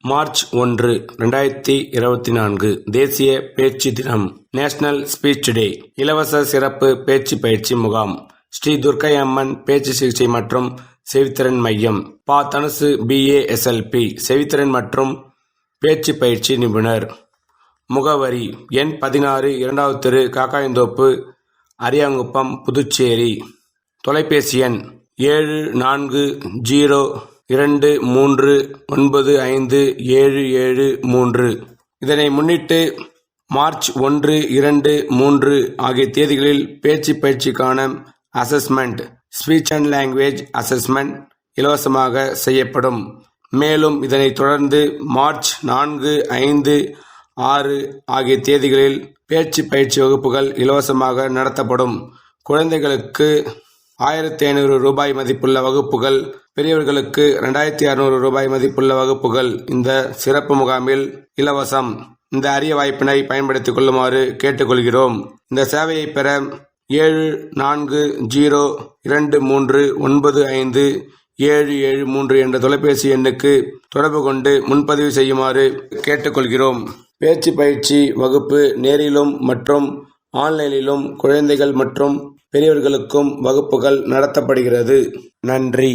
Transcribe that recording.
March 1, 2024 தேசிய பேச்சு தினம். நேஷனல் ஸ்பீச் டே. இலவச சிறப்பு பேச்சு பயிற்சி முகாம். ஸ்ரீ துர்க்கை அம்மன் பேச்சு சிகிச்சை மற்றும் செவித்திறன் மையம். பா. தனுசு BA SLP செவித்திறன் மற்றும் பேச்சு பயிற்சி நிபுணர். முகவரி: எண் 16, 2வது தெரு, காக்காயந்தோப்பு, அரியாங்குப்பம், புதுச்சேரி. தொலைபேசி எண் 7423957773. இதனை முன்னிட்டு மார்ச் 1, 2, 3 ஆகிய தேதிகளில் பேச்சு பயிற்சிக்கான assessment, speech and language assessment இலவசமாக செய்யப்படும். மேலும் இதனைத் தொடர்ந்து மார்ச் 4, 5, 6 ஆகிய தேதிகளில் பேச்சு பயிற்சி வகுப்புகள் இலவசமாக நடத்தப்படும். குழந்தைகளுக்கு 1500 ரூபாய் மதிப்புள்ள வகுப்புகள், பெரியவர்களுக்கு 2600 ரூபாய் மதிப்புள்ள வகுப்புகள் இந்த சிறப்பு முகாமில் இலவசம். இந்த அரிய வாய்ப்பினை பயன்படுத்திக் கொள்ளுமாறு கேட்டுக்கொள்கிறோம். இந்த சேவையை பெற 7423957773 என்ற தொலைபேசி எண்ணுக்கு தொடர்பு கொண்டு முன்பதிவு செய்யுமாறு கேட்டுக்கொள்கிறோம். பேச்சு பயிற்சி வகுப்பு நேரிலும் மற்றும் ஆன்லைனிலும் குழந்தைகள் மற்றும் பெரியவர்களுக்கும் வகுப்புகள் நடத்தப்படுகிறது. நன்றி.